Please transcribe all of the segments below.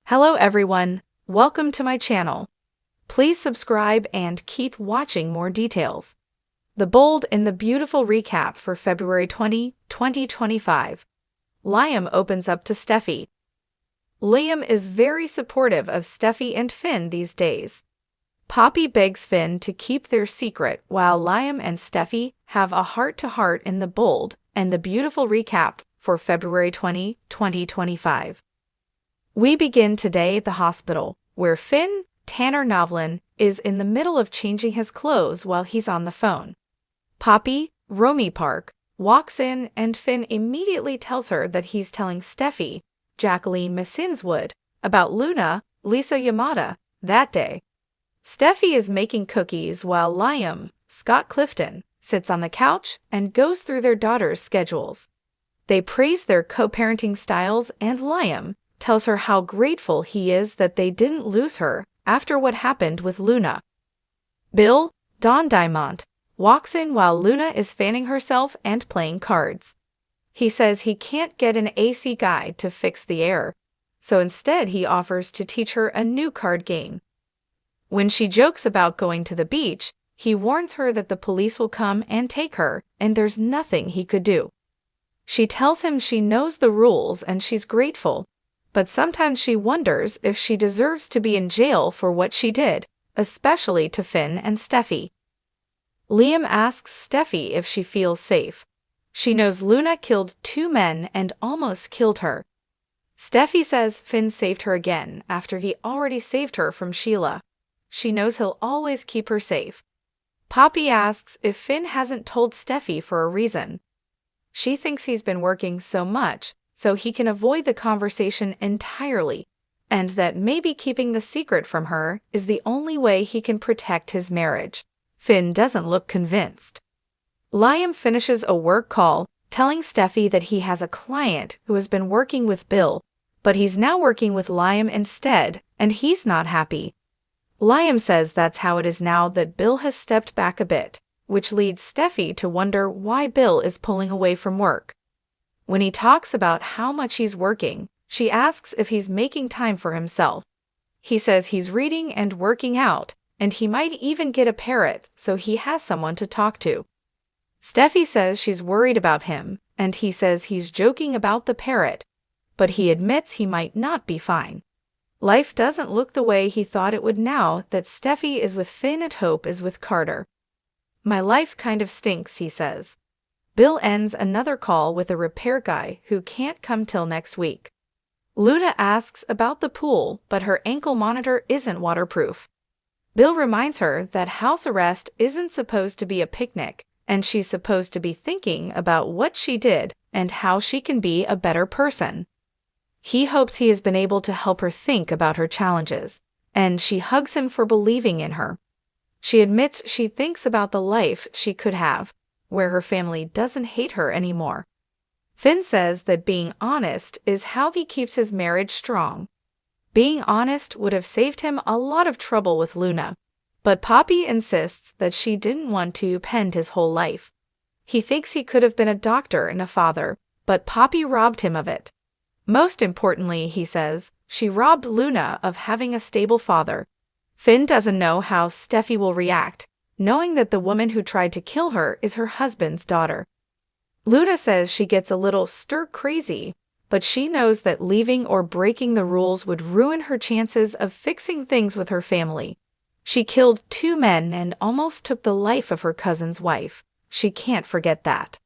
Hello everyone, welcome to my channel. Please subscribe and keep watching more details. The bold and the beautiful recap for February 20, 2025. Liam opens up to Steffy. Liam is very supportive of Steffy and Finn these days. Poppy begs Finn to keep their secret while Liam and Steffy have a heart-to-heart in the bold and the beautiful recap for February 20, 2025. We begin today at the hospital, where Finn, Tanner Novlin, is in the middle of changing his clothes while he's on the phone. Poppy, Romy Park, walks in and Finn immediately tells her that he's telling Steffy, Jacqueline Messinswood, about Luna, Lisa Yamada, that day. Steffy is making cookies while Liam, Scott Clifton, sits on the couch and goes through their daughters' schedules. They praise their co-parenting styles and Liam tells her how grateful he is that they didn't lose her after what happened with Luna. Bill, Don Diamond, walks in while Luna is fanning herself and playing cards. He says he can't get an AC guy to fix the air, so instead he offers to teach her a new card game. When she jokes about going to the beach, he warns her that the police will come and take her, and there's nothing he could do. She tells him she knows the rules and she's grateful, but sometimes she wonders if she deserves to be in jail for what she did, especially to Finn and Steffy. Liam asks Steffy if she feels safe. She knows Luna killed 2 men and almost killed her. Steffy says Finn saved her again after he already saved her from Sheila. She knows he'll always keep her safe. Poppy asks if Finn hasn't told Steffy for a reason. She thinks he's been working so much so he can avoid the conversation entirely, and that maybe keeping the secret from her is the only way he can protect his marriage. Finn doesn't look convinced. Liam finishes a work call, telling Steffy that he has a client who has been working with Bill, but he's now working with Liam instead, and he's not happy. Liam says that's how it is now that Bill has stepped back a bit, which leads Steffy to wonder why Bill is pulling away from work. When he talks about how much he's working, she asks if he's making time for himself. He says he's reading and working out, and he might even get a parrot so he has someone to talk to. Steffy says she's worried about him, and he says he's joking about the parrot, but he admits he might not be fine. Life doesn't look the way he thought it would now that Steffy is with Finn and Hope is with Carter. My life kind of stinks, he says. Bill ends another call with a repair guy who can't come till next week. Luna asks about the pool, but her ankle monitor isn't waterproof. Bill reminds her that house arrest isn't supposed to be a picnic, and she's supposed to be thinking about what she did and how she can be a better person. He hopes he has been able to help her think about her challenges, and she hugs him for believing in her. She admits she thinks about the life she could have, where her family doesn't hate her anymore. Finn says that being honest is how he keeps his marriage strong. Being honest would have saved him a lot of trouble with Luna, but Poppy insists that she didn't want to pend his whole life. He thinks he could have been a doctor and a father, but Poppy robbed him of it. Most importantly, he says, she robbed Luna of having a stable father. Finn doesn't know how Steffy will react, knowing that the woman who tried to kill her is her husband's daughter. Luna says she gets a little stir-crazy, but she knows that leaving or breaking the rules would ruin her chances of fixing things with her family. She killed 2 men and almost took the life of her cousin's wife. She can't forget that.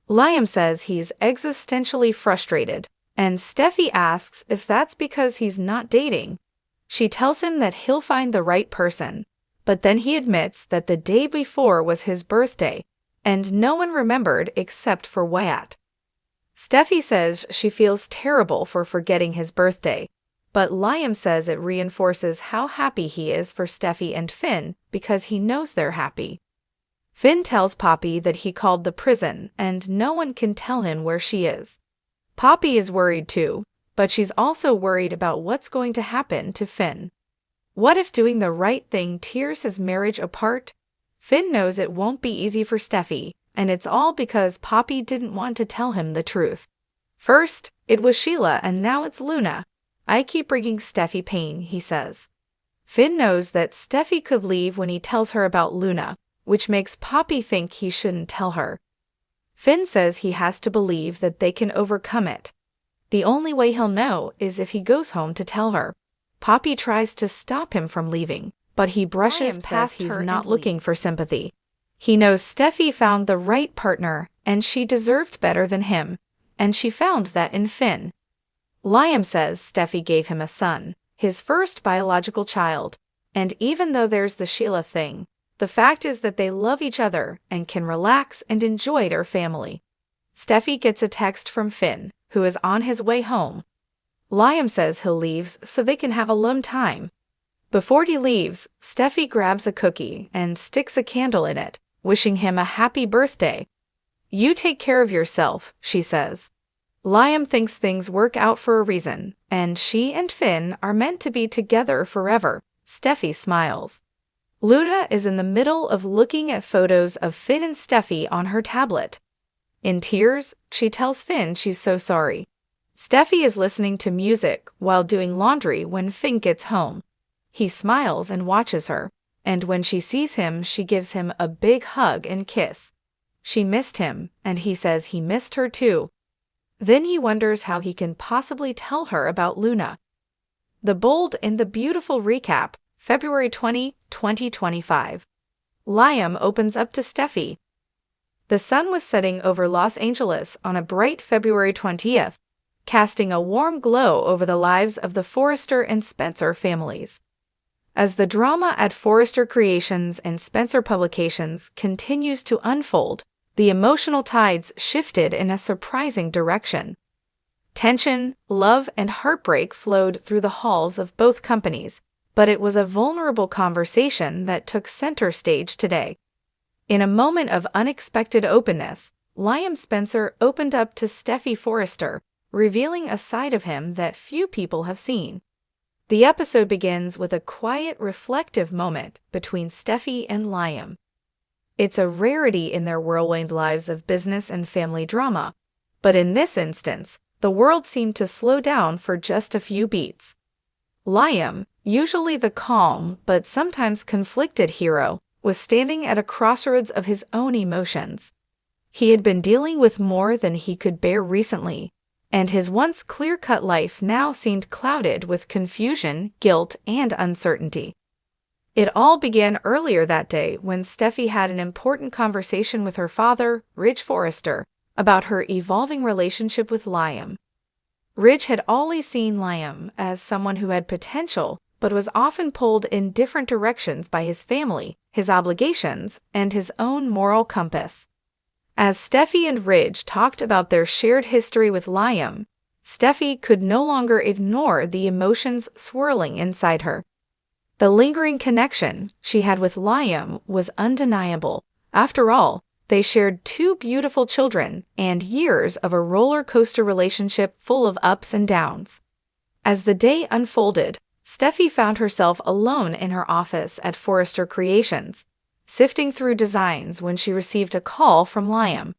Liam says he's existentially frustrated, and Steffy asks if that's because he's not dating. She tells him that he'll find the right person, but then he admits that the day before was his birthday, and no one remembered except for Wyatt. Steffy says she feels terrible for forgetting his birthday, but Liam says it reinforces how happy he is for Steffy and Finn because he knows they're happy. Finn tells Poppy that he called the prison and no one can tell him where she is. Poppy is worried too, but she's also worried about what's going to happen to Finn. What if doing the right thing tears his marriage apart? Finn knows it won't be easy for Steffy, and it's all because Poppy didn't want to tell him the truth. First, it was Sheila and now it's Luna. I keep bringing Steffy pain, he says. Finn knows that Steffy could leave when he tells her about Luna, which makes Poppy think he shouldn't tell her. Finn says he has to believe that they can overcome it. The only way he'll know is if he goes home to tell her. Poppy tries to stop him from leaving, but he brushes past her. He's not looking for sympathy. He knows Steffy found the right partner, and she deserved better than him, and she found that in Finn. Liam says Steffy gave him a son, his first biological child, and even though there's the Sheila thing, the fact is that they love each other and can relax and enjoy their family. Steffy gets a text from Finn, who is on his way home. Liam says he'll leave so they can have alone time. Before he leaves, Steffy grabs a cookie and sticks a candle in it, wishing him a happy birthday. You take care of yourself, she says. Liam thinks things work out for a reason, and she and Finn are meant to be together forever. Steffy smiles. Luna is in the middle of looking at photos of Finn and Steffy on her tablet. In tears, she tells Finn she's so sorry. Steffy is listening to music while doing laundry when Finn gets home. He smiles and watches her, and when she sees him, she gives him a big hug and kiss. She missed him, and he says he missed her too. Then he wonders how he can possibly tell her about Luna. The bold and the beautiful recap, February 20, 2025. Liam opens up to Steffy. The sun was setting over Los Angeles on a bright February 20th, casting a warm glow over the lives of the Forrester and Spencer families. As the drama at Forrester Creations and Spencer Publications continues to unfold, the emotional tides shifted in a surprising direction. Tension, love, and heartbreak flowed through the halls of both companies, but it was a vulnerable conversation that took center stage today. In a moment of unexpected openness, Liam Spencer opened up to Steffy Forrester, revealing a side of him that few people have seen. The episode begins with a quiet, reflective moment between Steffy and Liam. It's a rarity in their whirlwind lives of business and family drama, but in this instance, the world seemed to slow down for just a few beats. Liam, usually the calm but sometimes conflicted hero, was standing at a crossroads of his own emotions. He had been dealing with more than he could bear recently, and his once clear-cut life now seemed clouded with confusion, guilt, and uncertainty. It all began earlier that day when Steffy had an important conversation with her father, Ridge Forrester, about her evolving relationship with Liam. Ridge had always seen Liam as someone who had potential, but was often pulled in different directions by his family, his obligations, and his own moral compass. As Steffy and Ridge talked about their shared history with Liam, Steffy could no longer ignore the emotions swirling inside her. The lingering connection she had with Liam was undeniable. After all, they shared two beautiful children and years of a roller coaster relationship full of ups and downs. As the day unfolded, Steffy found herself alone in her office at Forrester Creations, sifting through designs when she received a call from Liam.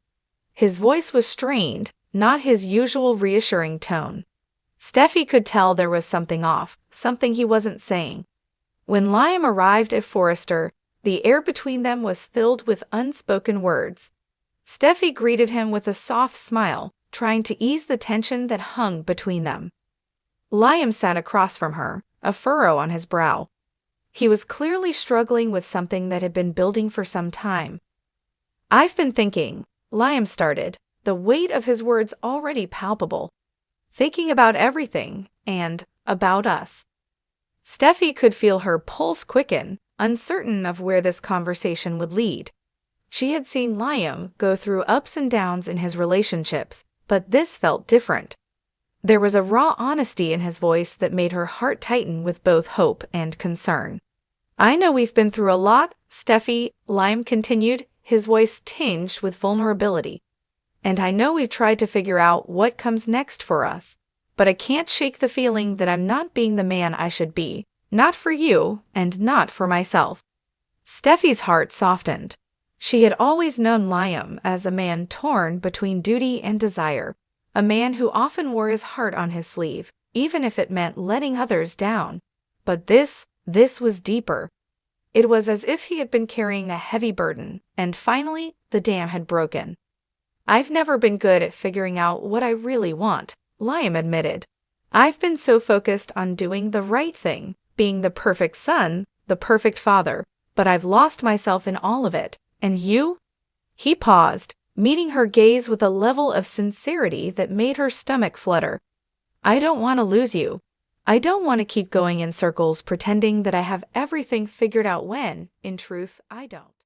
His voice was strained, not his usual reassuring tone. Steffy could tell there was something off, something he wasn't saying. When Liam arrived at Forrester, the air between them was filled with unspoken words. Steffy greeted him with a soft smile, trying to ease the tension that hung between them. Liam sat across from her, a furrow on his brow. He was clearly struggling with something that had been building for some time. "I've been thinking," Liam started, the weight of his words already palpable. "Thinking about everything, and about us." Steffy could feel her pulse quicken, uncertain of where this conversation would lead. She had seen Liam go through ups and downs in his relationships, but this felt different. There was a raw honesty in his voice that made her heart tighten with both hope and concern. "I know we've been through a lot, Steffy," Liam continued, his voice tinged with vulnerability. "And I know we've tried to figure out what comes next for us. But I can't shake the feeling that I'm not being the man I should be, not for you, and not for myself." Steffy's heart softened. She had always known Liam as a man torn between duty and desire, a man who often wore his heart on his sleeve, even if it meant letting others down. But this was deeper. It was as if he had been carrying a heavy burden, and finally, the dam had broken. "I've never been good at figuring out what I really want," Liam admitted. "I've been so focused on doing the right thing, being the perfect son, the perfect father, but I've lost myself in all of it. And you?" He paused, meeting her gaze with a level of sincerity that made her stomach flutter. "I don't want to lose you. I don't want to keep going in circles pretending that I have everything figured out when, in truth, I don't."